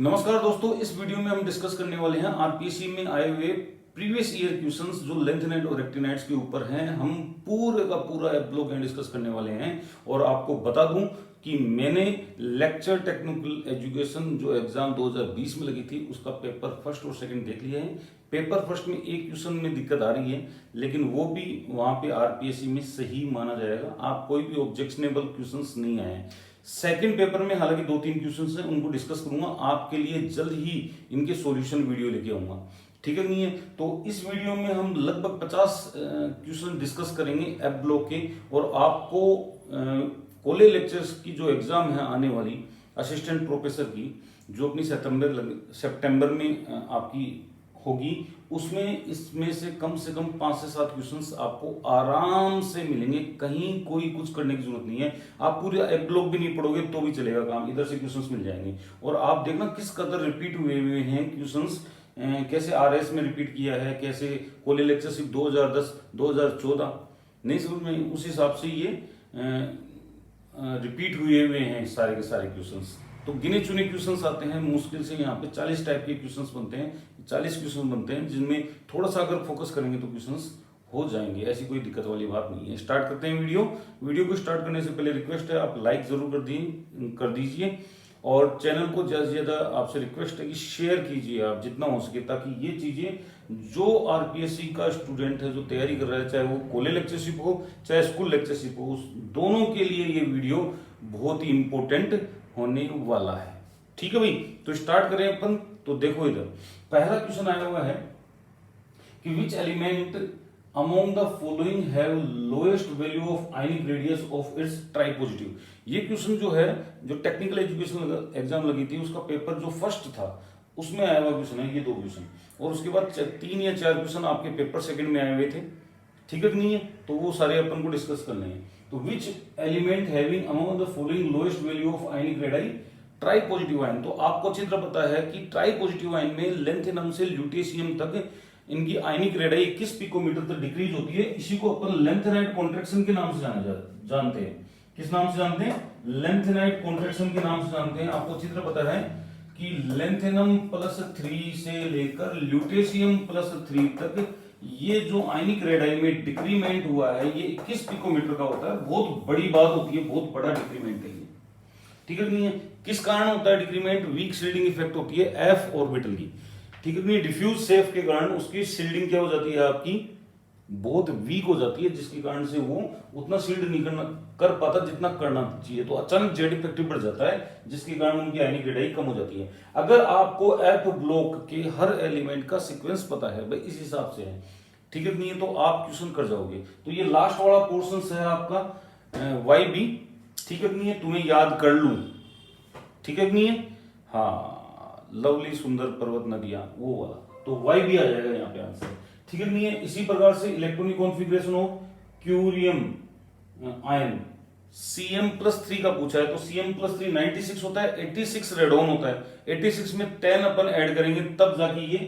नमस्कार दोस्तों, इस वीडियो में हम डिस्कस करने वाले हैं आरपीएससी में आए हुए प्रीवियस ईयर क्वेश्चंस जो लेंथेनाइट और रेक्टिनाइट्स के ऊपर हैं। हम पूरे का पूरा ब्लॉक में डिस्कस करने वाले हैं। और आपको बता दूं कि मैंने लेक्चर टेक्निकल एजुकेशन जो एग्जाम 2020 में लगी थी उसका पेपर फर्स्ट और सेकंड देख लिया है। पेपर फर्स्ट में एक क्वेश्चन में दिक्कत आ रही है, लेकिन वो भी वहां पे आरपीएससी में सही माना जाएगा। आप कोई भी ऑब्जेक्शनेबल क्वेश्चंस नहीं आए हैं। सेकंड पेपर में हालांकि 2-3 क्वेश्चंस हैं, उनको डिस्कस करूंगा। आपके लिए जल्द ही इनके सॉल्यूशन वीडियो लेके आऊंगा, ठीक है नहीं है? तो इस वीडियो में हम लगभग 50 क्वेश्चन डिस्कस करेंगे एफ ब्लॉक के। और आपको कॉलेज लेक्चर्स की जो एग्जाम है आने वाली असिस्टेंट प्रोफेसर की, जो अपनी सितंबर में आपकी होगी, उसमें इसमें से कम 5 से 7 क्वेश्चंस आपको आराम से मिलेंगे। कहीं कोई कुछ करने की जरूरत नहीं है। आप पूरे एफ ब्लॉक भी नहीं पढ़ोगे तो भी चलेगा काम, इधर से क्वेश्चंस मिल जाएंगे। और आप देखना किस कदर रिपीट हुए हैं क्वेश्चंस, कैसे आरएस में रिपीट किया है, कैसे कॉलेज लेक्चरशिप 2010 2014 नहीं समझ में, उस हिसाब से ये रिपीट हुए हैं सारे के सारे क्वेश्चंस। तो गिने चुने क्वेश्चंस आते हैं, मुश्किल से यहाँ पे 40 टाइप के क्वेश्चंस बनते हैं, 40 क्वेश्चन बनते हैं, जिनमें थोड़ा सा अगर फोकस करेंगे तो क्वेश्चंस हो जाएंगे। ऐसी कोई दिक्कत वाली बात नहीं है। स्टार्ट करते हैं वीडियो को स्टार्ट करने से पहले रिक्वेस्ट है, आप लाइक जरूर कर दीजिए। और चैनल को ज्यादा से ज्यादा आपसे रिक्वेस्ट है कि शेयर कीजिए आप जितना हो सके, ताकि ये चीजें जो आरपीएससी का स्टूडेंट है जो तैयारी कर रहा है, चाहे वो कॉलेज लेक्चरशिप हो चाहे स्कूल लेक्चरशिप हो, उस दोनों के लिए ये वीडियो बहुत ही इंपॉर्टेंट होने वाला है। ठीक है भाई, तो स्टार्ट करें अपन। तो देखो, इधर पहला क्वेश्चन आया हुआ है कि which element among the following have lowest value of ionic radius of its tripositive. ये क्वेश्चन जो है, जो टेक्निकल एजुकेशन एग्जाम लगी थी उसका पेपर जो फर्स्ट था उसमें आया हुआ क्वेश्चन है, ये 2 क्वेश्चन। और उसके बाद 3 या 4 क्वेश्चन आपके पेपर सेकंड में आए हुए थे, ठीक है नहीं है? तो वो सारे अपन को डिस्कस करने हैं। तो which element having among the following lowest value of ionic radii tripositive ion. तो आपको अच्छी तरह पता है कि ट्राइपॉजिटिव आयन में लेंथेनम से ल्यूटेशियम तक इनकी आयनिक रेडाई 21 पिकोमीटर तक डिक्रीज होती है। इसी को अपन लेंथेनाइट कॉन्ट्रैक्शन के नाम से जानते हैं। किस नाम से जानते हैं? लेंथेनाइट कॉन्ट्रैक्शन के नाम से जानते हैं। आपको अच्छी तरह पता है कि लेंथेनम +3 से लेकर ल्यूटेशियम +3 तक ये जो आयनिक रेडाई में डिक्रीमेंट हुआ है, ये 21 पिकोमीटर का होता है। बहुत बड़ी बात होती है, बहुत बड़ा डिक्रीमेंट है ये, ठीक है नहीं है? किस कारण होता है डिक्रीमेंट? वीक शील्डिंग इफेक्ट होती है एफ ऑर्बिटल की, ठीक है नहीं? डिफ्यूज सेफ के कारण उसकी शील्डिंग क्या हो जाती है आपकी, बहुत वीक हो जाती है, जिसके कारण से वो उतना शील्ड नहीं कर पाता जितना करना चाहिए। तो अचानक जेड इफेक्टिव बढ़ जाता है, जिसके कारण उनकी आयनिक रेडाई कम हो जाती है। अगर आपको एफ ब्लॉक के हर एलिमेंट का सीक्वेंस पता है भाई, इस हिसाब से है, ठीक है नहीं है? तो आप क्वेश्चन कर जाओगे। तो ये लास्ट वाला पोर्शन है आपका वाई बी, ठीक है नहीं है? तुम्हें याद कर लू, ठीक है नहीं है? हाँ, लवली सुंदर पर्वत नदियां, वो वाला। तो वाई बी आ जाएगा यहाँ पे आंसर, ठीक है नहीं है? इसी प्रकार से electronic configuration of curium ion Cm+3 का पूछा है। तो Cm+3 96 होता है, 86 रेडॉन होता है। 86 में 10 अपन ऐड करेंगे तब जाके ये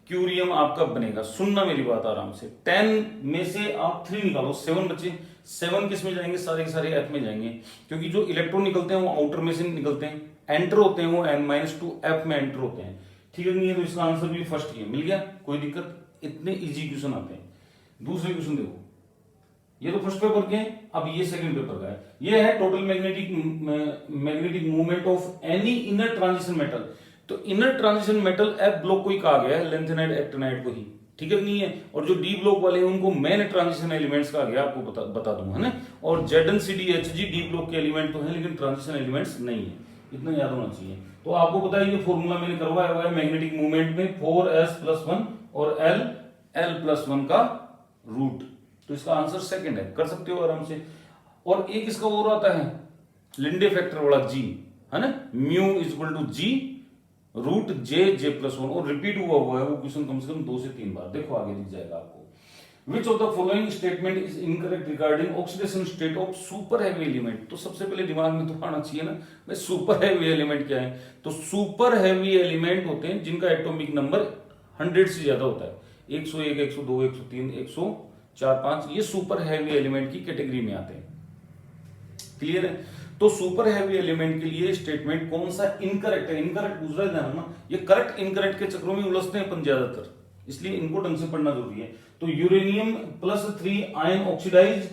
क्यूरियम आपका बनेगा। सुनना मेरी बात आराम से। 10 में से आप 3 निकालो, 7 बचे। 7 किस में जाएंगे? सारे के सारे F में जाएंगे, क्योंकि जो इलेक्ट्रॉन निकलते हैं वो आउटर में से निकलते हैं, एंटर होते हैं वो N-2 F में एंटर होते हैं, ठीक है नहीं है? तो इसका आंसर भी फर्स्ट ही है, मिल गया, कोई दिक्कत। इतने इजी क्वेश्चन आते हैं। दूसरे क्वेश्चन देखो, ये तो फर्स्ट पेपर के हैं, अब ये सेकंड पेपर का है। ये है total magnetic movement of any inner transition metal. तो inner transition metal F block को ही कहा गया है, लेंथेनाइट एक्टिनाइट को ही, ठीक है नहीं है? और जो डी ब्लॉक वाले हैं उनको मेन ट्रांजिशन एलिमेंट्स कहा गया, आपको बता दूं, है ना? और ZnCdHg डी ब्लॉक के एलिमेंट तो हैं, लेकिन ट्रांजिशन एलिमेंट्स नहीं है, इतना याद होना चाहिए। तो आपको पता है ये फॉर्मूला मैंने करवाया हुआ है मैग्नेटिक मूवमेंट में, 4s+1 और l+1 का रूट। तो इसका आंसर सेकंड है, कर सकते हो आराम से। और एक इसका और आता है लिंडे फैक्टर वाला G, है ना? μ=G रूट J+1, और रिपीट हुआ है वो क्वेश्चन कम से कम 2 से 3 बार। देखो आगे दिख जाएगा आपको। Which of the following statement is incorrect regarding oxidation state of super heavy element? तो सबसे पहले दिमाग में तो आना चाहिए ना भाई, सुपर हैवी एलिमेंट क्या है? तो सुपर हैवी एलिमेंट होते हैं जिनका एटॉमिक नंबर 100 से ज्यादा होता है, 101, 102, 103, 104, 5, ये सुपर हैवी एलिमेंट की कैटेगरी में आते हैं। क्लियर है? तो सुपर हैवी एलिमेंट के लिए स्टेटमेंट कौन सा इनकरेक्ट है, इनकरेक्ट पूछ रहा है ना, ये करेक्ट इनकरेक्ट के चक्रों में उलझते हैं अपन ज्यादातर, इसलिए इनको ढंग से पढ़ना जरूरी है। तो uranium +3 ion oxidized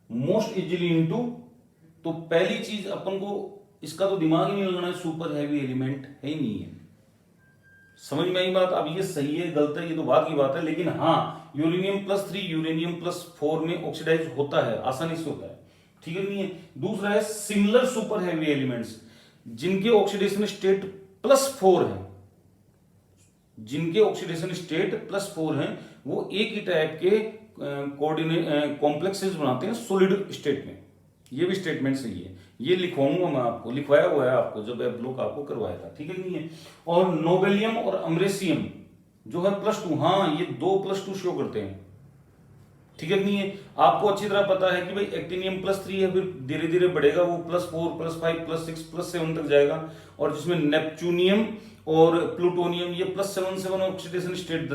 most easily into, तो पहली चीज अपन को इसका तो दिमाग ही नहीं लगाना है, सुपर हैवी एलिमेंट है ही नहीं है। समझ में आई बात? अब ये सही है गलत है ये तो बात की बात है, लेकिन हाँ यूरेनियम +3 यूरेनियम +4 में ऑक्सीडाइज होता है, आसानी से होता है, ठीक है नहीं है। दूसरा है सिमिलर सुपर हैवी एलिमेंट्स जिनके ऑक्सीडेशन स्टेट +4 है, जिनके ऑक्सीडेशन स्टेट +4 है, वो एक ही टाइप के कोऑर्डिनेट कॉम्प्लेक्सेस बनाते हैं सॉलिड स्टेट में। ये भी स्टेटमेंट सही है, ये लिखवाऊंगा मैं आपको, लिखवाया हुआ है आपको जब ब्लॉक आपको करवाया था, ठीक है नहीं है। और नोबेलियम और अमरेसियम जो है +2, हाँ ये 2+2 शो करते हैं, ठीक है नहीं है। आपको अच्छी तरह पता है कि भाई एक्टिनियम +3 है, फिर धीरे धीरे बढ़ेगा वो +4 +5 +6 +7 तक जाएगा, और जिसमें नेपच्यूनियम और प्लूटोनियम ये +7 ऑक्सीडेशन स्टेट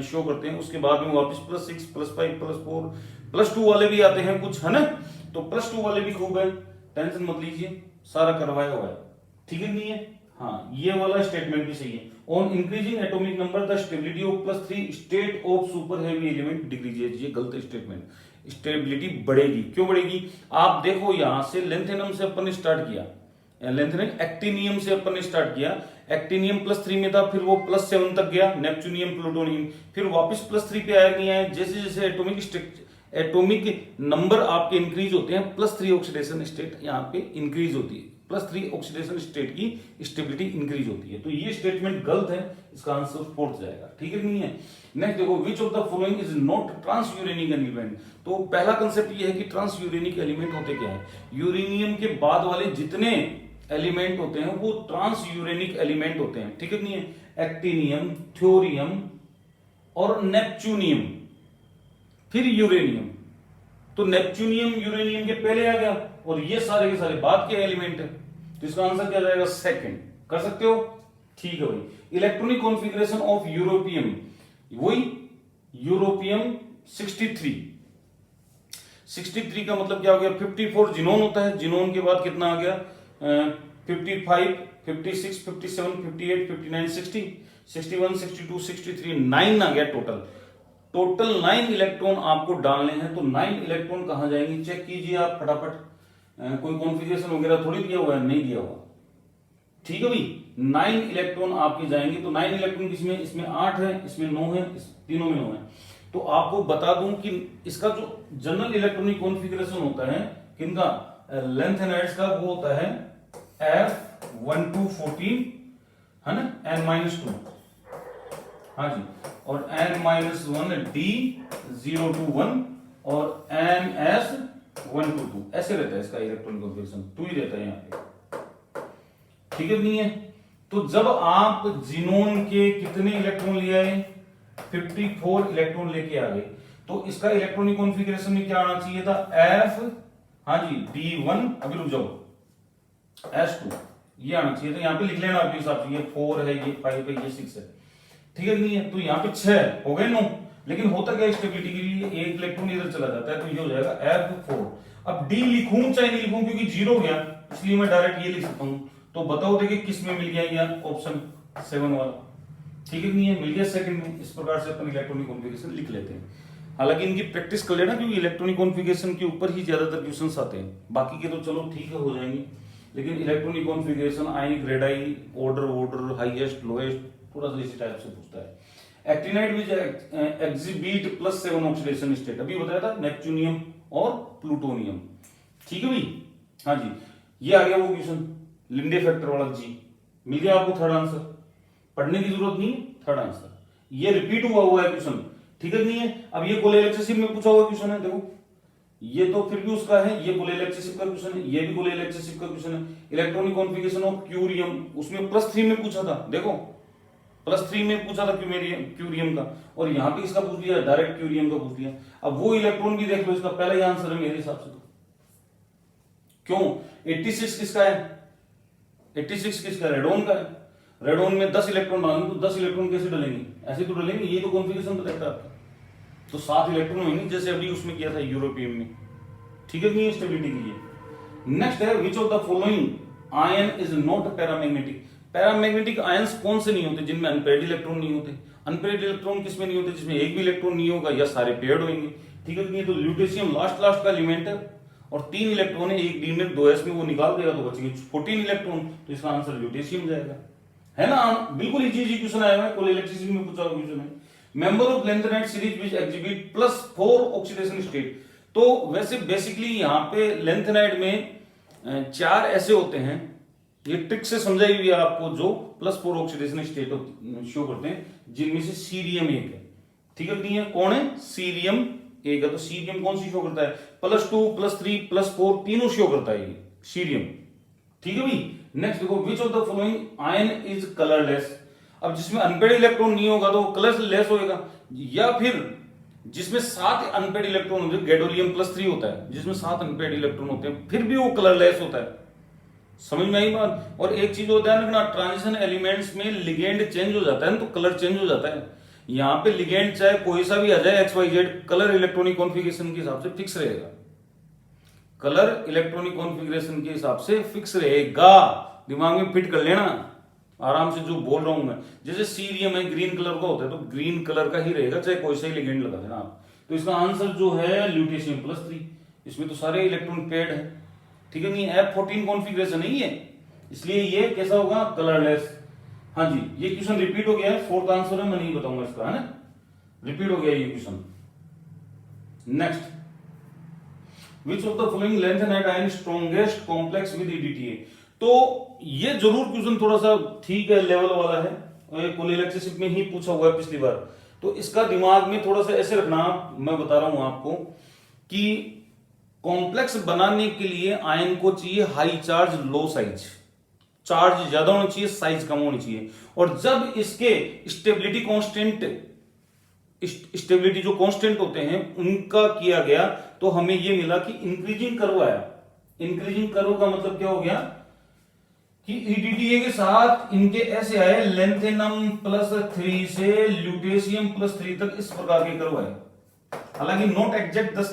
शो करते हैं, उसके बाद में वापस +6 +5 +4 +2 वाले भी आते हैं कुछ, है ना। तो +2 वाले भी खूब है, टेंशन मत लीजिए, सारा करवाया हुआ है, ठीक है नहीं है। हाँ ये वाला स्टेटमेंट भी सही है। On increasing atomic number the stability of +3 state of super heavy element decreases, ये गलत स्टेटमेंट। स्टेबिलिटी बढ़ेगी, क्यों बढ़ेगी? आप देखो यहां से लेंथेनम से अपन ने स्टार्ट किया, लेंथेनम एक्टिनियम से अपन ने स्टार्ट किया, एक्टिनियम +3 में था, फिर वो +7 तक गया, नेपच्यूनियम प्लूटोनियम, फिर वापस +3 पे आया नहीं आया। जैसे जैसे एटॉमिक नंबर आपके इंक्रीज होते हैं, +3 ऑक्सीडेशन स्टेट यहाँ पे इंक्रीज होती है, +3 ऑक्सीडेशन स्टेट की स्टेबिलिटी इंक्रीज होती है। तो ये स्टेटमेंट गलत है, इसका आंसर 4 जाएगा, ठीक है नहीं है। नेक्स्ट देखो, which of the following is not transuranic element. तो पहला कंसेप्ट ये है कि ट्रांसयूरेनिक एलिमेंट होते क्या है। यूरेनियम के बाद वाले जितने एलिमेंट होते हैं वो ट्रांसयूरेनिक एलिमेंट होते हैं, ठीक है नहीं है। एक्टिनियम, थ्योरियम और नेपच्यूनियम, फिर यूरेनियम। तो नेपच्यूनियम यूरेनियम के पहले आ गया, और ये सारे के सारे बाद के एलिमेंट है, तो इसका आंसर क्या जाएगा? सेकंड। कर सकते हो, ठीक है भाई। इलेक्ट्रॉनिक कॉन्फ़िगरेशन ऑफ यूरोपियम, वही यूरोपियम 63 का मतलब क्या हो गया? 54 जिनोन होता है, जिनोन के बाद कितना आ गया? 55 56 57 58 59 60 61 62 63 9 आ गया टोटल 9 इलेक्ट्रॉन आपको डालने हैं। तो 9 इलेक्ट्रॉन कहां जाएंगे चेक कीजिए आप फटाफट। कोई कॉन्फ़िगरेशन वगैरह थोड़ी दिया हुआ है, नहीं दिया हुआ, ठीक है भाई। 9 इलेक्ट्रॉन आपके जाएंगे। तो 9 इलेक्ट्रॉन किसमें? इसमें 8 है, इसमें 9 है, इस तीनों में 9 है। तो आपको बता दूं कि इसका जो जनरल इलेक्ट्रॉनिक कॉन्फ़िगरेशन होता है किनका? लेंथेनाइड्स का, वो होता है F1214, है ना, N-2, हाँ जी, और N-1 D021 और NS122, ऐसे रहता है इसका इलेक्ट्रॉनिक कॉन्फ़िगरेशन, 2 ही रहता है यहाँ पे, ठीक है नहीं है। तो जब आप जिनोन के कितने इलेक्ट्रॉन ले आए? 54 इलेक्ट्रॉन लेके आ गए, तो इसका इलेक्ट्रॉनिक कॉन्फ़िगरेशन में क्या आना चाहिए था? F, हाँ जी, D1, अभी रुक जाओ, S2, ये आना चाहिए था। यहाँ पे लिख लेना आपके हिसाब से, ये 4 है, ये 5 है, ये 6 है, ठीक है नहीं है। तो यहाँ पे 6 हो गए 9, लेकिन होता क्या स्टेबिलिटी के लिए? एक इलेक्ट्रॉन इधर चला जाता है, तो ये हो जाएगा F4। अब D लिखूं चाहे नहीं लिखूं, क्योंकि 0 गया, इसलिए मैं डायरेक्ट ये लिख सकता हूं। तो बताओ देखिए किस में मिल गया? ये ऑप्शन 7 वाला, ठीक है नहीं है, मिल गया सेकंड में। इस प्रकार से अपन इलेक्ट्रॉनिक कॉन्फ़िगरेशन लिख लेते हैं। हालांकि इनकी प्रैक्टिस कर लेना, क्योंकि इलेक्ट्रॉनिक कॉन्फ़िगरेशन के ऊपर ही ज्यादातर क्वेश्चंस आते हैं, बाकी के तो चलो ठीक है हो जाएंगे, लेकिन इलेक्ट्रॉनिक कॉन्फ़िगरेशन आयनिक, रेडाई, ऑर्डर, हाईएस्ट, लोएस्ट, थोड़ा सा इसी टाइप से पूछता है। एक्टिनाइड विच एग्जिबिट +7 ऑक्सीडेशन स्टेट, अभी बताया था, नेपच्यूनियम और प्लूटोनियम, ठीक है भाई, हाँ जी। ये आ गया वो क्वेश्चन लिंडे फैक्टर वाला, जी मिल गया आपको थर्ड आंसर, पढ़ने की जरूरत नहीं, थर्ड आंसर। ये रिपीट हुआ है क्वेश्चन, ठीक है नहीं है। अब ये कोलेल एक्सेसिव में पूछा हुआ क्वेश्चन है, देखो ये तो फिर भी उसका है, ये कोलेल एक्सेसिव का क्वेश्चन है, ये भी कोलेल एक्सेसिव का क्वेश्चन है। इलेक्ट्रॉनिक कॉन्फ़िगरेशन ऑफ क्यूरियम, उसमें +3 में पूछा था, देखो +3 में पूछा था क्यूरियम का, और यहां पे इसका पूछ लिया, डायरेक्ट क्यूरियम का पूछ लिया। अब वो इलेक्ट्रॉन भी देख लो, इसका पहला ही आंसर है मेरे हिसाब से। तो क्यों 86 किसका है? 86 किसका? रेडोन का है। रेडोन में 10 इलेक्ट्रॉन डालेंगे, तो 10 इलेक्ट्रॉन कैसे डलेंगे? ऐसे तो डलेंगे, ये तो कॉन्फ़िगरेशन बताता है आपका। तो 7 इलेक्ट्रॉन होंगे, जैसे अभी उसमें किया था यूरोपियम में, ठीक है नहीं, स्टेबिलिटी के लिए। नेक्स्ट है विच of the following ion is not paramagnetic. Paramagnetic ions कौन से नहीं होते? जिनमें अनपेयर्ड इलेक्ट्रॉन नहीं होते। अनपेयर्ड इलेक्ट्रॉन किसमें नहीं होते? जिसमें एक भी इलेक्ट्रॉन नहीं होगा या सारे पेयर्ड होंगे। ठीक है, तो ल्यूटेशियम लास्ट का एलिमेंट है और 3 इलेक्ट्रॉन है, एक डी में 2s में, वो निकाल देगा तो बचेंगे 14 इलेक्ट्रॉन, तो इसका आंसर ल्यूटेशियम जाएगा, है ना। बिल्कुल इजी क्वेश्चन आया है, कोई इलेक्ट्रिसिटी में पूछा क्वेश्चन है। Member of lanthanide series which exhibit +4 oxidation state. तो वैसे बेसिकली यहाँ पे लेंथेनाइट में 4 ऐसे होते हैं, ये ट्रिक से समझाई हुई है आपको, जो +4 ऑक्सीडेशन स्टेट शो करते हैं, जिनमें से सीरियम एक है। ठीक है, कौन है? सीरियम एक है। तो सीरियम कौन सी शो करता है? +2 +3 +4 तीनों शो करता है ये सीरियम। ठीक है भाई। नेक्स्ट देखो, which of the following ion is colourless. अब जिसमें अनपेड इलेक्ट्रॉन नहीं होगा तो कलरलेस होएगा, या फिर जिसमें 7 अनपेड इलेक्ट्रॉन होते हैं, गैडोलियम +3 होता है, जिसमें 7 अनपेड इलेक्ट्रॉन होते हैं, फिर भी वो कलरलेस होता है। समझ में आई बात? और एक चीज होता है ना, ट्रांजिशन एलिमेंट्स में लिगेंड चेंज हो जाता है ना, तो कलर चेंज हो जाता है। यहां पे लिगेंड चाहे कोई सा भी आ जाए XYZ, कलर इलेक्ट्रॉनिक कॉन्फ़िगरेशन के हिसाब से फिक्स रहेगा। कलर इलेक्ट्रॉनिक कॉन्फ़िगरेशन के हिसाब से फिक्स रहेगा, दिमाग में फिट कर लेना आराम से जो बोल रहा हूं मैं। जैसे सीरियम है, ग्रीन कलर का होता है, तो ग्रीन कलर का ही रहेगा चाहे कोई सा ही लिगेंड लगा देना आप। तो इसका आंसर जो है ल्यूटेशियम +3, इसमें तो सारे इलेक्ट्रॉन पेड है। ठीक है, नहीं F14 कॉन्फ़िगरेशन नहीं है, इसलिए ये कैसा होगा? कलरलेस। हाँ जी, ये क्वेश्चन रिपीट हो गया है, 4th आंसर है, मैं नहीं बताऊंगा इसका, है ना, रिपीट हो गया ये question. Next, which of the following lanthanide ion strongest complex with EDTA। तो ये जरूर क्वेश्चन थोड़ा सा ठीक है, लेवल वाला है, कोलेलेक्ट्रिसिटी में ही पूछा हुआ है पिछली बार, तो इसका दिमाग में थोड़ा सा ऐसे रखना। मैं बता रहा हूं आपको कि कॉम्प्लेक्स बनाने के लिए आयन को चाहिए हाई चार्ज लो साइज, चार्ज ज्यादा होना चाहिए, साइज कम होनी चाहिए। और जब इसके स्टेबिलिटी जो कांस्टेंट होते हैं उनका किया गया, तो हमें ये मिला कि इंक्रीजिंग कर्व आया। इंक्रीजिंग कर्व का मतलब क्या हो गया कि EDTA के साथ इनके ऐसे आए, लेंथेनम +3 से ल्यूटेशियम +3 तक इस प्रकार के कर्व आए। हालांकि नॉट एग्जैक्ट 10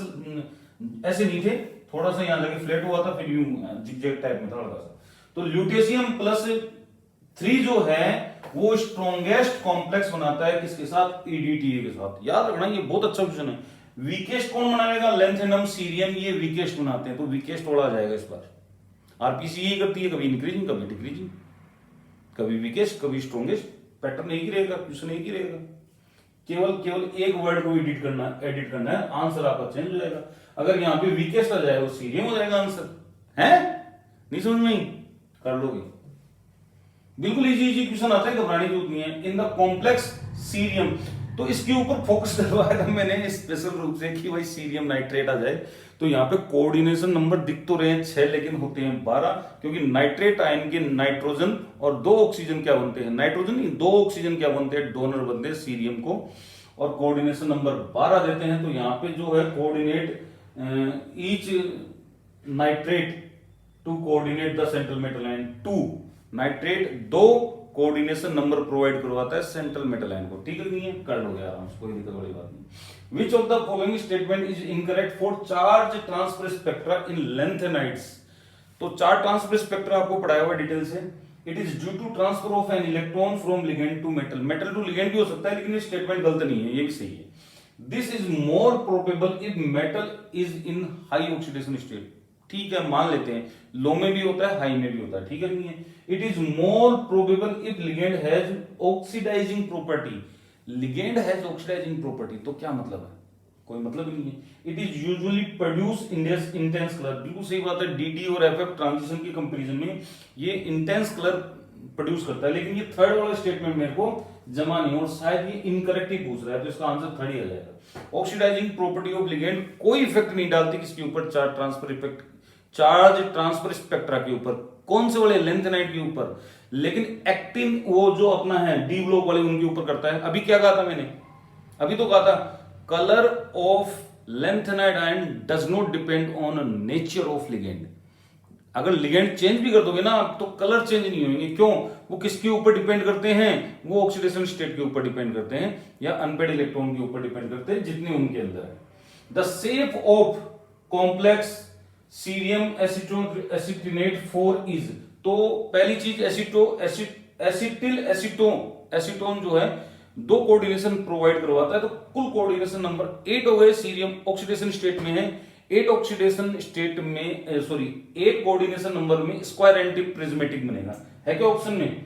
ऐसे नहीं थे, थोड़ा सा यहां लगे फ्लैट हुआ था, फिर यूं जिगजैग टाइप में था हल्का सा। तो ल्यूटेशियम +3 जो है वो स्ट्रॉन्गेस्ट कॉम्प्लेक्स बनाता है किसके साथ? EDTA के साथ। याद रखना, ये बहुत अच्छा क्वेश्चन है। वीकेस्ट कौन बनाएगा? लेंथेनम सीरियम, ये वीकेस्ट बनाते हैं, तो वीकेस्ट वाला आ जाएगा इस बार। RPC यही करती है, कभी इंक्रीजिंग कभी डिक्रीजिंग, कभी वीकेस्ट कभी स्ट्रॉन्गेस्ट, पैटर्न एक ही रहेगा, क्वेश्चन एक ही रहेगा। केवल एक वर्ड को एडिट करना है, आंसर आपका चेंज हो जाएगा। अगर यहाँ पे वीकेस्ट आ जाए वो सीरियम हो जाएगा आंसर, है नहीं? समझ में कर लोगे, बिल्कुल इजी क्वेश्चन आता है, घबराने की जरूरत नहीं है। इन द कॉम्प्लेक्स सीरियम, तो इसके ऊपर फोकस करवाया था मैंने स्पेशल रूप से कि भाई सीरियम नाइट्रेट आ जाए। तो यहाँ पे कोऑर्डिनेशन नंबर दिख तो रहे हैं 6, लेकिन होते हैं 12, क्योंकि नाइट्रेट आयन के नाइट्रोजन और 2 ऑक्सीजन क्या बनते हैं? नाइट्रोजन नहीं, 2 ऑक्सीजन क्या बनते हैं? डोनर बनते हैं सीरियम को, और कोऑर्डिनेशन नंबर 12 देते हैं। तो यहाँ पे जो है coordinate each nitrate to coordinate the central metal ion, 2 nitrate 2 coordination number provide करवाता है सेंट्रल मेटल आयन को। ठीक है, नहीं है? कर लोगे आराम से, कोई दिक्कत वाली बात नहीं। Which of the following statement is incorrect for charge transfer spectra in lanthanides? तो चार्ज ट्रांसफर स्पेक्ट्रा आपको पढ़ाया हुआ डिटेल से। It is due to transfer of an electron from ligand to metal, metal to ligand भी हो सकता है, लेकिन ये स्टेटमेंट गलत नहीं है, ये भी सही है। This is more probable if metal is in high oxidation state. ठीक है, मान लेते हैं लो में भी होता है, हाई में भी होता है, ठीक है नहीं है? It is more probable if ligand has oxidizing property. Ligand has oxidizing property, तो क्या मतलब है? कोई मतलब नहीं है। It is usually produce intense colour, बिल्कुल सही बात है। DD और FF ट्रांजिशन के कंपैरिजन में ये इंटेंस कलर प्रोड्यूस करता है, लेकिन ये थर्ड वाला स्टेटमेंट मेरे को जमा नहीं, और शायद ये इनकरेक्ट ही पूछ रहा है, तो इसका आंसर थर्ड ही आ जाएगा। ऑक्सीडाइजिंग प्रॉपर्टी ऑफ लिगेंड कोई इफेक्ट नहीं डालती किसके ऊपर? Charge transfer effect, charge transfer spectra के ऊपर। कौन से वाले? लेंथेनाइड के ऊपर। लेकिन एक्टिन वो जो अपना है डी ब्लॉक वाले, उनके ऊपर करता है। अभी क्या कहा था मैंने? अभी तो कहा था colour of lanthanide ion does not depend on nature of ligand. अगर लिगेंड चेंज भी कर दोगे ना तो कलर चेंज नहीं होंगे। क्यों? वो किसके ऊपर डिपेंड करते हैं? वो ऑक्सीडेशन स्टेट के ऊपर डिपेंड करते हैं, या अनपेड इलेक्ट्रॉन के ऊपर डिपेंड करते हैं जितने उनके अंदर है। The shape of complex cerium acetinate 4 is. तो पहली चीज एसिटिल एसीटोन जो है 2 कोऑर्डिनेशन प्रोवाइड करवाता है, तो कुल कोऑर्डिनेशन नंबर 8 हो गए। सीरियम ऑक्सीडेशन स्टेट में है, 8 ऑक्सीडेशन स्टेट में सॉरी 8 कोऑर्डिनेशन नंबर में स्क्वायर एंटी प्रिज्मेटिक बनेगा। है क्या ऑप्शन में?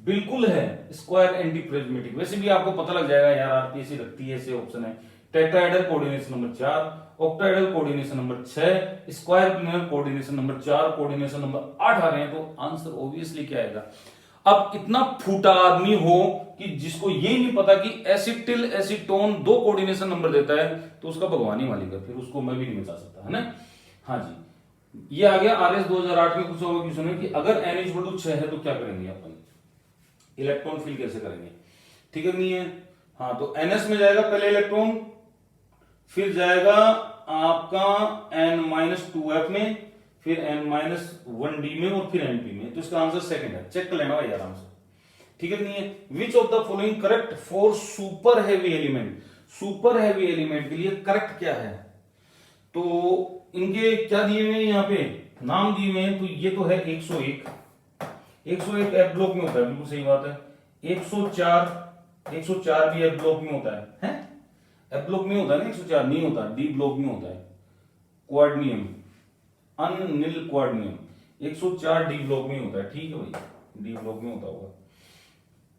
बिल्कुल है, स्क्वायर एंटी प्रिज्मेटिक। वैसे भी आपको पता लग जाएगा यार, आरपीएससी रखती है ऐसे ऑप्शन है। Tetrahedral coordination number 4, octahedral coordination number 6, square planar coordination number 4, coordination number 8 आ रहे हैं, तो आंसर ऑब्वियसली क्या आएगा? अब इतना फूटा आदमी हो कि जिसको ये नहीं पता कि एसिटिल एसीटोन 2 कोऑर्डिनेशन नंबर देता है, तो उसका भगवान ही मालिक है, फिर उसको मैं भी नहीं बचा सकता, है ना। हाँ जी, ये आ गया आरएस 2008 में पूछा हुआ क्वेश्चन है कि अगर n=6 है तो क्या करेंगे अपन, इलेक्ट्रॉन फिल कैसे करेंगे? ठीक है नहीं है? हाँ, तो ns में जाएगा पहले इलेक्ट्रॉन, फिर जाएगा आपका n-2f में, फिर n-1d में और फिर np में। तो इसका आंसर सेकंड है, चेक कर लेना भाई आराम से। ठीक है नहीं है? विच of the following correct for super heavy element? Super heavy element के लिए करेक्ट क्या है? तो इनके क्या दिए हुए हैं, यहाँ पे नाम दिए हुए हैं। तो ये तो है 101 एफ ब्लॉक में होता है, बिल्कुल सही बात है। 104 भी एफ ब्लॉक में होता है? एफ ब्लॉक में होता है ना, 104 नहीं होता, डी ब्लॉक में होता है। क्वाडनियम, अनिल क्वाडनियम 104 डी ब्लॉक में होता है। ठीक है भाई, डी ब्लॉक में होता होगा।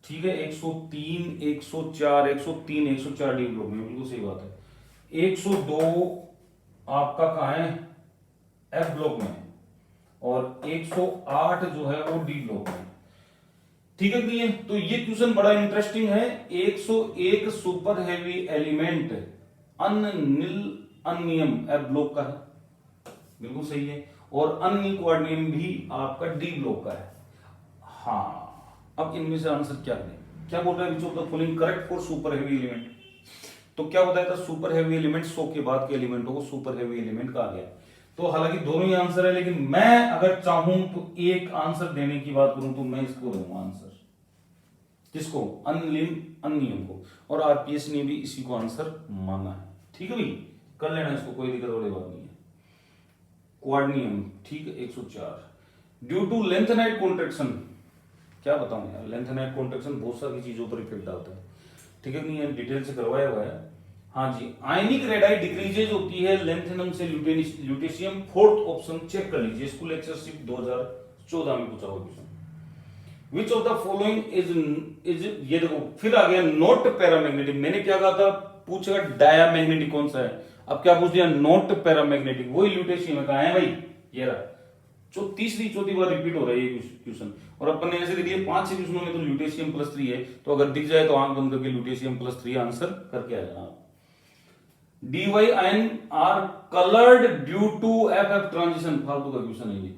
ठीक है, 103 104 डी ब्लॉक में, बिल्कुल सही बात है। 102 आपका कहाँ है? एफ ब्लॉक में, और 108 जो है वो डी ब्लॉक में। ठीक है नहीं है? तो ये क्वेश्चन बड़ा इंटरेस्टिंग है। 101 सुपर हैवी एलिमेंट अनियम एफ ब्लॉक का है, बिल्कुल सही है, और अनइक्वाडनियम भी आपका डी ब्लॉक का है। हाँ, अब इनमें से आंसर क्या करें? क्या बोल रहा है? विच of the following correct for super heavy element? तो क्या बताया था? सुपर हैवी एलिमेंट 100 के बाद के एलिमेंटों को सुपर हैवी एलिमेंट कहा गया। तो हालांकि दोनों ही आंसर है, लेकिन मैं अगर चाहूं तो एक आंसर देने की बात करूं तो मैं इसको दूंगा आंसर। किसको? अनियम को। और आरपीएस ने भी इसी को आंसर माना है। ठीक है भाई, कर लेना इसको, कोई दिक्कत वाली बात नहीं है। क्वाडनियम, ठीक है, 104 ड्यू टू लेंथेनाइट कॉन्ट्रैक्शन। क्या बताऊं यार, लेंथेनाइट कॉन्ट्रैक्शन बहुत सारी चीजों पर इफेक्ट डालता है। ठीक है नहीं है? डिटेल से करवाया हुआ है। हाँ जी, आयनिक रेडाई डिक्रीजेज होती है लेंथेनम से ल्यूटेशियम। फोर्थ ऑप्शन चेक कर लीजिए, स्कूल एक्सरशिप 2014 में पूछा हुआ question. Which of the following is ये देखो फिर आ गया नॉट पैरामैग्नेटिक। मैंने क्या कहा था? पूछेगा डायामैग्नेटिक कौन सा है, अब क्या पूछ दिया? Not paramagnetic. वही ल्यूटेशियम है, कहा है भाई? ये रहा। तीसरी चौथी बार रिपीट हो रहा है ये क्वेश्चन, और अपन ने ऐसे दिए 5-6 क्वेश्चनों में तो ल्यूटेशियम +3 है, तो अगर दिख जाए तो आंख बंद करके ल्यूटेशियम +3 आंसर करके आ जाना। dy ion are colored due to FF transition. फालतू का क्वेश्चन है ये,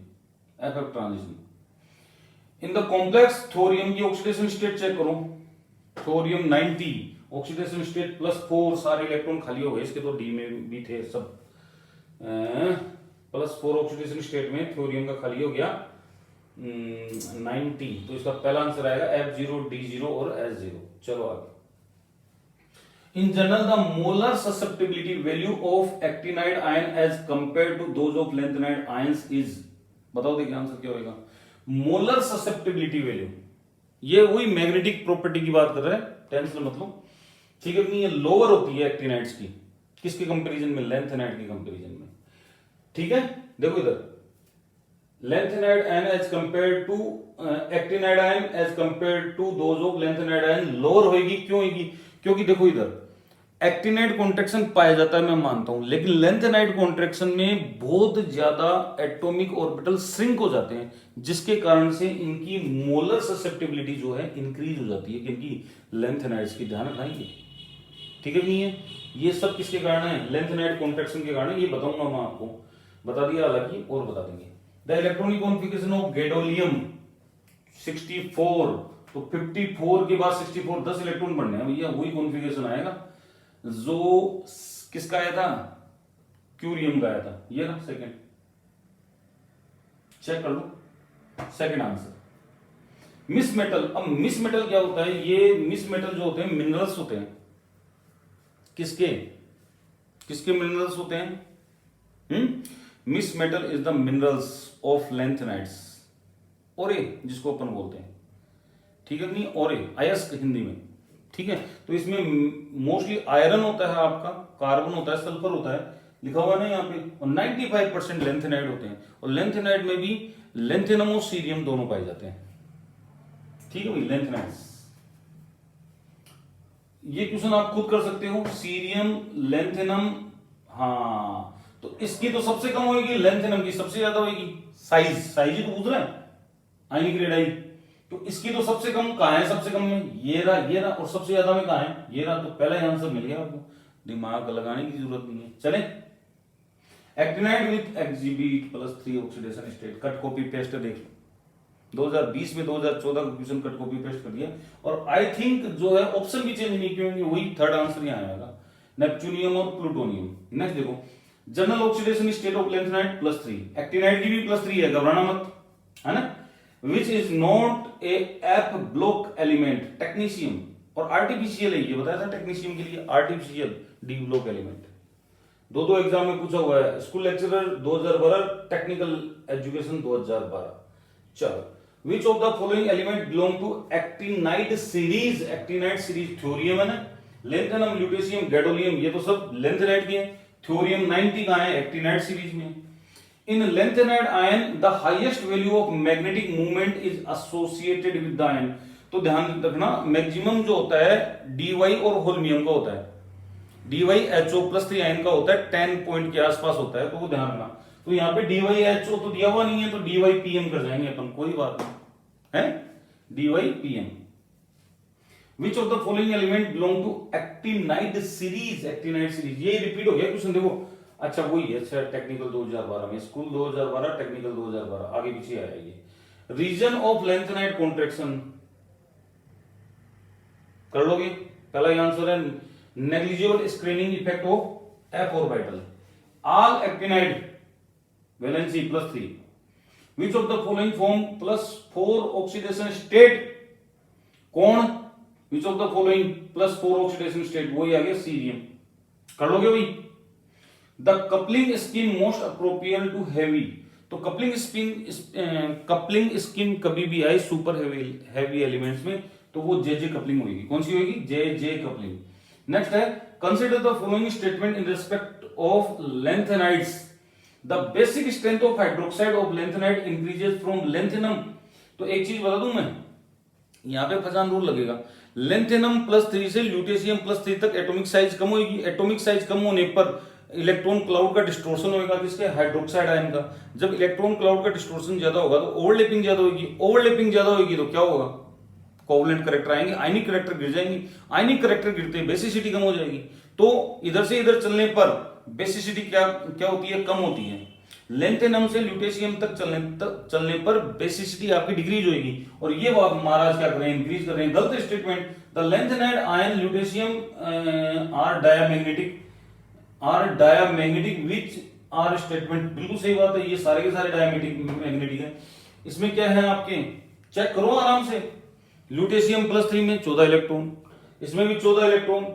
FF transition. In the complex thorium की ऑक्सीडेशन स्टेट चेक करो। थोरियम 90 ऑक्सीडेशन स्टेट +4, सारे इलेक्ट्रॉन खाली हो गए इसके, तो डी में भी थे सब। +4 ऑक्सीडेशन स्टेट में थोरियम का खाली हो गया 90, तो इसका पहला आंसर आएगा F0, D0 और S0। चलो आगे। In general, the molar susceptibility value of actinide ion as compared to those of lanthanide ions is, बताओ देखिए आंसर क्या होगा? मोलर ससेप्टिबिलिटी वैल्यू, ये वही मैग्नेटिक प्रॉपर्टी की बात कर रहे हैं, टेंशन मत लो। ठीक है, ये लोअर होती है एक्टिनाइड्स की, किसके कंपैरिजन में? लैंथेनाइड के कंपैरिजन में। ठीक है, देखो इधर lanthanide ion as compared to actinide ion as compared to those of lanthanide ion lower होगी। क्यों होगी? क्योंकि देखो इधर एक्टिनाइड कॉन्ट्रैक्शन पाया जाता है, मैं मानता हूं, लेकिन लेंथेनाइड कॉन्ट्रैक्शन में बहुत ज्यादा एटॉमिक ऑर्बिटल श्रिंक हो जाते हैं, जिसके कारण से इनकी मोलर ससेप्टिबिलिटी जो है इंक्रीज हो जाती है। क्योंकि लेंथेनाइड्स की ध्यान रखाएंगे। ठीक है नहीं है? ये सब किसके कारण है? लेंथेनाइड कॉन्ट्रैक्शन के कारण। ये बताऊंगा मैं आपको, बता दिया हालांकि, और बता देंगे। The electronic configuration of gadolinium 64, तो 54 के बाद 64 10 इलेक्ट्रॉन बनने हैं भैया, वही कॉन्फिगरेशन आएगा जो किसका आया था? क्यूरियम का आया था। ये ना सेकंड, चेक कर लो, सेकंड आंसर। Misch metal. अब मिस मेटल क्या होता है? ये मिस मेटल जो होते हैं मिनरल्स होते हैं। किसके किसके मिनरल्स होते हैं? Misch metal is the minerals of lanthanides, ओरे जिसको अपन बोलते हैं, ठीक है नहीं, ओरे अयस्क हिंदी में, ठीक है। तो इसमें मोस्टली आयरन होता है आपका, कार्बन होता है, सल्फर होता है, लिखा हुआ ना यहाँ पे, और 95% लेंथेनाइड होते हैं, और लेंथेनाइड में भी लेंथेनम और सीरियम दोनों पाए जाते हैं, ठीक है भाई, लेंथेनाइड्स। ये क्वेश्चन आप खुद कर सकते हो, सीरियम लेंथेनम, हाँ तो इसकी तो सबसे कम होगी, लेंथेनम की सबसे ज्यादा होगी, साइज साइज ही तो पूछ रहा है, आयनिक रेडाई, तो इसकी तो सबसे कम कहां है, सबसे कम में ये रहा, और सबसे ज्यादा में कहां है, ये रहा, तो पहला ही आंसर मिल गया आपको, दिमाग लगाने की जरूरत नहीं है। चले, actinide with Xgb+3 oxidation state, cut copy paste देख लो, 2020 में 2014 का क्वेश्चन कट कॉपी पेस्ट कर दिया, और आई थिंक जो है ऑप्शन भी चेंज नहीं किए होंगे, वही थर्ड आंसर यहाँ आएगा, नेपच्यूनियम और प्लूटोनियम। नेक्स्ट देखो, general oxidation state of lanthanide +3, actinide की भी +3 है, घबराना मत, है ना, which is not A F block element, technetium, और आर्टिफिशियल है, ये बताया था टेक्नीशियम के लिए आर्टिफिशियल डी ब्लॉक एलिमेंट, दो एग्जाम में पूछा हुआ है, स्कूल लेक्चरर 2012, टेक्निकल एजुकेशन 2012। चलो, which of the following element belong to actinide series, actinide series thorium है ना, लेंथेनम, ल्यूटेशियम, गैडोलियम, ये तो सब लेंथेनाइड के हैं, थ्योरियम 90 का है, एक्टिनाइड सीरीज में। In lanthanide ion the highest value of magnetic movement is associated with the ion, तो ध्यान रखना मैक्सिमम जो होता है dy और होल्मियम का होता है, DyHO+3 आयन का होता है 10 पॉइंट के आसपास होता है, तो वो ध्यान रखना। तो यहाँ पे DyHO तो दिया हुआ नहीं है, तो DyPm कर जाएंगे अपन, कोई बात नहीं है, DyPm। Which of the following element belong to actinide series, actinide series, ये रिपीट हो गया क्वेश्चन देखो, अच्छा वही है, अच्छा टेक्निकल 2012 में, स्कूल 2012, टेक्निकल 2012, आगे पीछे आया ये। रीजन ऑफ लेंथेनाइड कॉन्ट्रैक्शन कर लोगे, पहला ही आंसर है negligible screening effect of F orbital, all actinide valency +3, which of the following form +4 oxidation state, कौन, which of the following +4 oxidation state, वही आ गया सीरियम, कर लोगे भाई। The coupling scheme most appropriate to heavy, तो coupling scheme कभी भी आए सुपर हैवी एलिमेंट्स में, तो वो जे कपलिंग होगी, कौन सी होगी, जे कपलिंग। नेक्स्ट है, consider the following statement in respect of lanthanides, the basic strength of hydroxide of lanthanide increases from lanthanum, तो एक चीज बता दूं मैं, यहां पे फजान रूल लगेगा, लेंथेनम +3 से ल्यूटेशियम +3 तक एटॉमिक साइज कम होगी, एटॉमिक साइज कम होने पर इलेक्ट्रॉन क्लाउड का डिस्टोर्शन होगा, किसके, हाइड्रोक्साइड आयन का। जब इलेक्ट्रॉन क्लाउड का डिस्टोर्शन ज्यादा होगा तो ओवरलैपिंग ज्यादा होगी, ओवरलैपिंग ज्यादा होगी तो क्या होगा, कोवलेंट करेक्टर आएंगे, आयनिक करेक्टर गिर जाएंगे, आयनिक करेक्टर गिरते बेसिसिटी कम हो जाएगी, तो इधर से इधर चलने पर बेसिसिटी क्या होती है, कम होती है। लेंथेनम से ल्यूटेशियम तक चलने पर बेसिसिटी आपकी डिक्रीज होगी, और ये महाराज क्या कर रहे हैं, इंक्रीज कर रहे हैं, गलत statement. The lanthanide ion lutetium are diamagnetic which are statement, बिल्कुल सही बात है, ये सारे के सारे डायामैग्नेटिक है। इसमें क्या है आपके, चेक करो आराम से, ल्यूटेशियम +3 में 14 इलेक्ट्रॉन, इसमें भी 14 इलेक्ट्रॉन,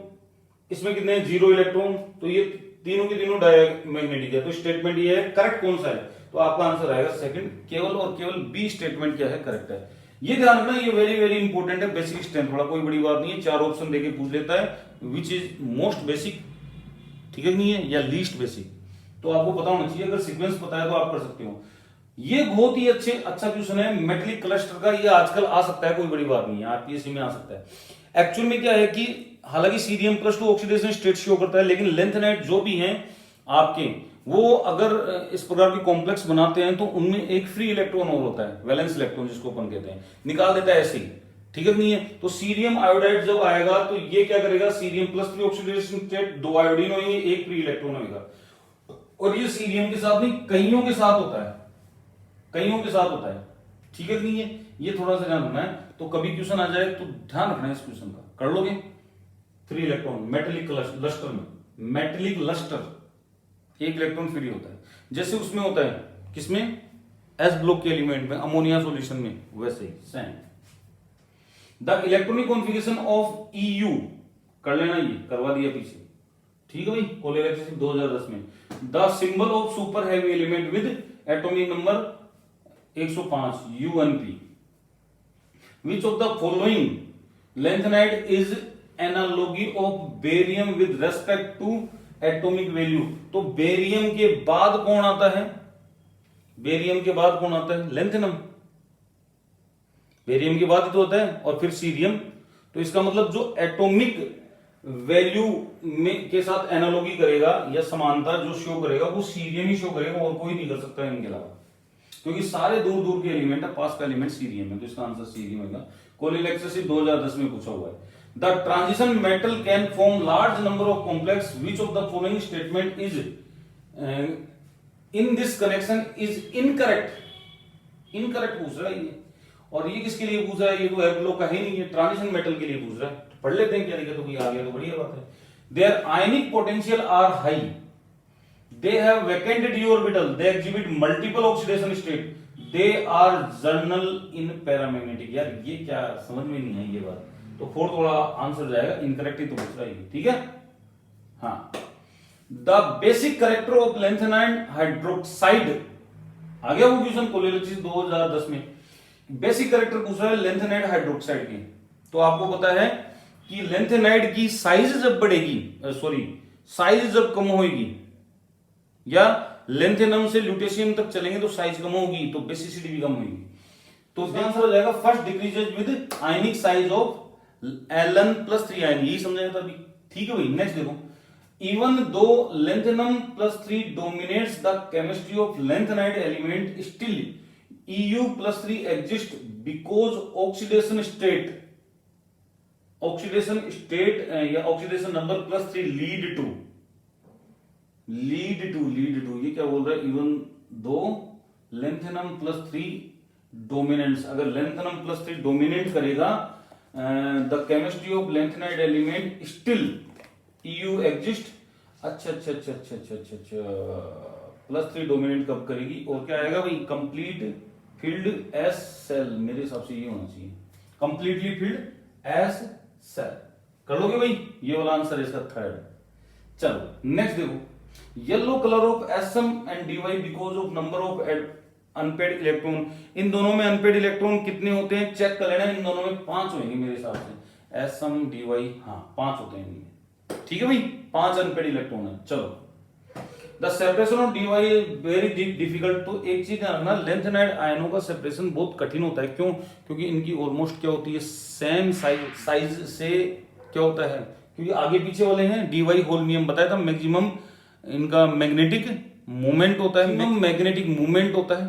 इसमें कितने 0 इलेक्ट्रॉन, तो ये तीनों के तीनों डायमैग्नेटिक है, तो स्टेटमेंट ये है, करेक्ट कौन सा है, तो आपका आंसर आएगा सेकंड, केवल और केवल बी स्टेटमेंट क्या है, करेक्ट है। ये ध्यान रखना, ये वेरी वेरी इंपॉर्टेंट है, बेसिक स्ट्रेंथ, थोड़ा कोई बड़ी बात नहीं है, 4 ऑप्शन देके पूछ लेता है, विच इज मोस्ट बेसिक, ठीक है नहीं है, या लीस्ट बेसिक, तो आपको पता होना चाहिए, अगर सीक्वेंस पता है तो आप कर सकते हो। ये बहुत ही अच्छा क्वेश्चन है मेटलिक क्लस्टर का, ये आजकल आ सकता है, कोई बड़ी बात नहीं है, आरपीएससी में आ सकता है। एक्चुअल में क्या है कि हालांकि सीरियम +2 ऑक्सीडेशन स्टेट शो करता है, लेकिन लेंथेनाइड जो भी हैं आपके, वो अगर इस प्रकार की कॉम्प्लेक्स बनाते हैं तो उनमें एक फ्री इलेक्ट्रॉन और होता है, वैलेंस इलेक्ट्रॉन जिसको अपन कहते हैं, निकाल देता है ऐसे ही, ठीक है नहीं है। तो सीरियम आयोडाइड जब आएगा तो ये क्या करेगा, सीरियम +3 ऑक्सीडेशन स्टेट, 2 आयोडीन होंगे, एक फ्री इलेक्ट्रॉन होगा, और ये सीरियम के साथ नहीं, कईयों के साथ होता है, कईयों के साथ होता है, ठीक है नहीं है, ये थोड़ा सा ध्यान रखना है। तो कभी क्वेश्चन आ जाए तो ध्यान रखना है इस क्वेश्चन का, कर लोगे। 3 इलेक्ट्रॉन मेटेलिक लस्टर में, मेटेलिक लस्टर 1 इलेक्ट्रॉन फ्री होता है, जैसे उसमें होता है, किसमें, एस ब्लॉक के एलिमेंट में, अमोनिया सॉल्यूशन में, वैसे ही same. The electronic configuration of EU, कर लेना, ये करवा दिया पीछे, ठीक है भाई, कोलेरेक्सिस 2010 में। The symbol of super heavy element with atomic number 105 UnP. Which of the following lanthanide is analogy of barium with respect to atomic value? तो बेरियम के बाद कौन आता है? बेरियम के बाद कौन आता है? लैंथेनम. बेरियम के बाद ही तो होता है, और फिर सीरियम. तो इसका मतलब जो एटॉमिक वैल्यू में के साथ एनालॉजी करेगा या समानता जो शो करेगा वो सीरियम ही शो करेगा, और कोई नहीं कर सकता इनके अलावा, क्योंकि सारे दूर दूर के एलिमेंट है, पास का एलिमेंट सीरियम है, तो इसका आंसर सीरियम होगा. कोलिलेक्सिस 2010 में पूछा हुआ है. The transition metal can form large number of complex. Which of the following statement is in this connection is incorrect. Incorrect पूछ रहा है ये, और ये किसके लिए पूछ रहा है? ये तो एप्लो का ही नहीं है, ट्रांजिशन मेटल के लिए पूछ रहा है. पढ़ लेते हैं क्या दिक्कत होगी, आ गया तो बढ़िया बात है. Their ionic potential are high. They have vacant d orbital. They exhibit multiple oxidation state. They are journal in paramagnetic. यार ये क्या समझ में नहीं है ये बात, तो फोर्थ वाला आंसर जाएगा इनकरेक्ट ही तो पूछ रहा है. ठीक है. हाँ. The basic character of lanthanide hydroxide. आ गया वो क्वेश्चन कोलिलेक्सिस 2010 में. बेसिक कैरेक्टर पूछ रहा है लैंथेनाइड हाइड्रोक्साइड की. तो आपको पता है कि लैंथेनाइड की साइज जब बढ़ेगी, साइज जब कम होगी, या लेंथेनम से ल्यूटेशियम तक चलेंगे तो साइज कम होगी, तो बेसिसिटी भी कम होगी. तो आंसर हो जाएगा first decreases with ionic size of Ln + 3 ion. यही समझाया था अभी. ठीक है भाई. नेक्स्ट देखो. Even though lanthanum + 3 dominates the chemistry of lanthanide element, still Eu + 3 exist because oxidation state या ऑक्सीडेशन नंबर +3 लीड टू. ये क्या बोल रहा है? Even though lanthanum + 3 dominants. अगर लेंथेनम + 3 डोमिनेट करेगा the chemistry of lanthanide element, still EU exist. अच्छा. +3 dominate कब करेगी? और क्या आएगा भाई? Complete field S cell. मेरे हिसाब से ये होना चाहिए, कंप्लीटली फील्ड एस सेल. कर लोगे भाई? ये वाला आंसर है इसका थर्ड. चलो नेक्स्ट देखो. Yellow colour of Sm and dy because of number of unpaired electron. इन दोनों में अनपेड इलेक्ट्रॉन कितने होते हैं चेक कर लेना. इन दोनों में 5 होंगे मेरे हिसाब से. Sm dy, हाँ 5 होते हैं इनमें. ठीक है भाई. 5 अनपेड इलेक्ट्रॉन है. चलो. The separation of dy very difficult. तो एक चीज ध्यान रखना, लेंथेनाइड आयनों का सेपरेशन बहुत कठिन होता है. क्यों? क्योंकि इनकी ऑलमोस्ट क्या होती है, सेम साइज से क्या होता है, क्योंकि आगे पीछे वाले हैं. dy होल नियम बताया था. मैक्सिमम इनका मैग्नेटिक मूवमेंट होता है, मैग्नेटिक मूवमेंट होता है.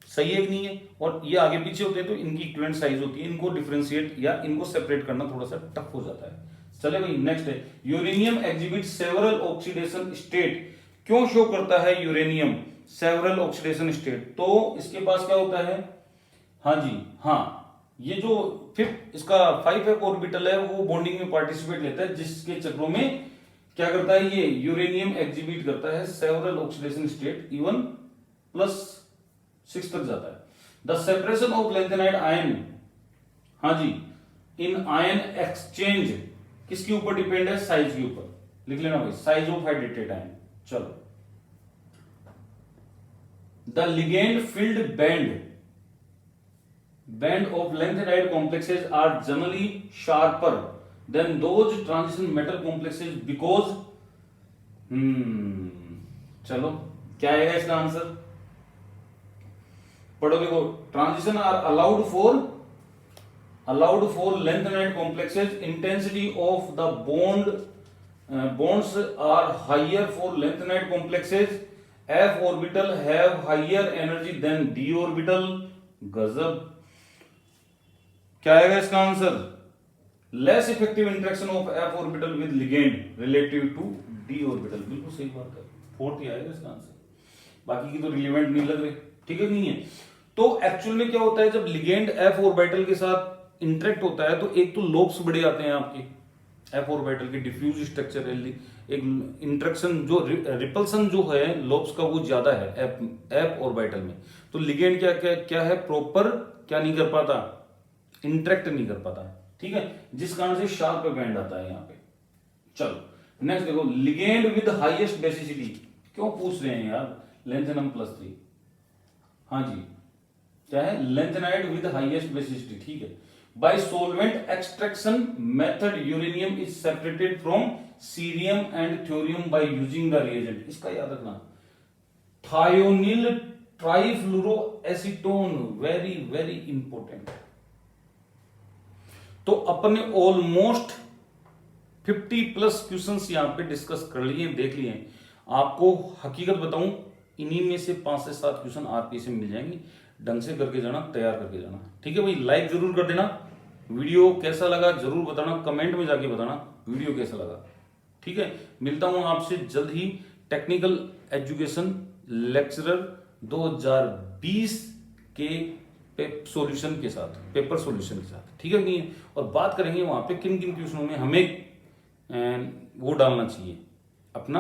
सही है कि नहीं है? और ये आगे पीछे होते हैं तो इनकी इक्विवेलेंट साइज होती है. इनको डिफरेंशिएट या इनको सेपरेट करना थोड़ा सा टफ हो जाता है. चले भाई नेक्स्ट है. Uranium exhibit several oxidation state. क्यों शो करता है यूरेनियम सेवरल ऑक्सीडेशन स्टेट? तो इसके पास क्या होता है? हाँ जी, हाँ, ये जो 5f ऑर्बिटल है वो बॉन्डिंग में पार्टिसिपेट लेता है, जिसके चक्रों में क्या करता है ये यूरेनियम एग्जिबिट करता है सेवरल ऑक्सीडेशन स्टेट, इवन +6 तक जाता है. The separation of lanthanide ion, हाँ जी, इन आयन एक्सचेंज किसके ऊपर डिपेंड है? साइज के ऊपर. लिख लेना भाई, साइज ऑफ हाइड्रेटेड आयन. चलो. The ligand field band of lanthanide complexes are generally sharper than those transition metal complexes because चलो क्या आएगा इसका आंसर? पढ़ो देखो. Transition are allowed for lanthanide complexes. Intensity of the bonds are higher for lanthanide complexes. F orbital have higher energy than d orbital. गजब. क्या आएगा इसका answer? Less effective interaction of F orbital with ligand relative to D orbital. बिल्कुल सही बात है. Fourth ही आएगा इसका आंसर. बाकी की तो रिलेवेंट नहीं लग रही. ठीक है नहीं है? तो एक्चुअल में क्या होता है, जब लिगेंड F ऑर्बिटल के साथ इंटरेक्ट होता है तो एक तो लोब्स बढ़े जाते हैं आपके F ऑर्बिटल के. डिफ्यूज स्ट्रक्चर है, एक इंटरेक्शन जो रिपल्सन जो है लोब्स का वो ज्यादा है F ऑर्बिटल में. तो लिगेंड क्या है, प्रॉपर क्या नहीं कर पाता, इंटरेक्ट नहीं कर पाता. ठीक है, जिस कारण से शार्प बैंड आता है यहाँ पे. चलो नेक्स्ट देखो. लिगेंड विद हाईएस्ट बेसिसिटी क्यों पूछ रहे हैं यार, लेंथेनम +3, हाँ जी क्या है, लेंथेनाइड विद हाईएस्ट बेसिसिटी, ठीक है। By solvent extraction method uranium is separated from cerium and thorium by using the reagent, इसका याद रखना, thionyl trifluoroacetone, very very important. तो अपने ऑलमोस्ट 50+ क्वेश्चंस यहां पे डिस्कस कर लिए, देख लिए। आपको हकीकत बताऊं, इन्हीं में से 5 से 7 क्वेश्चन आरपी से मिल जाएंगे। ढंग से करके जाना, तैयार करके जाना, ठीक है भाई। लाइक जरूर कर देना, वीडियो कैसा लगा जरूर बताना, कमेंट में जाके बताना वीडियो कैसा लगा, ठीक है। मिलता हूं आपसे जल्द ही टेक्निकल एजुकेशन लेक्चरर 2020 के सॉल्यूशन के साथ, पेपर सॉल्यूशन के साथ, ठीक है नहीं है। और बात करेंगे वहां पे किन किन क्वेश्चनों में हमें वो डालना चाहिए, अपना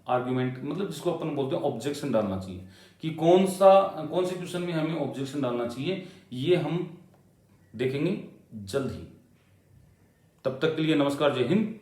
आर्ग्यूमेंट, मतलब जिसको अपन बोलते हैं ऑब्जेक्शन डालना चाहिए, कि कौन से क्वेश्चन में हमें ऑब्जेक्शन डालना चाहिए, ये हम देखेंगे जल्द ही। तब तक के लिए नमस्कार, जय हिंद।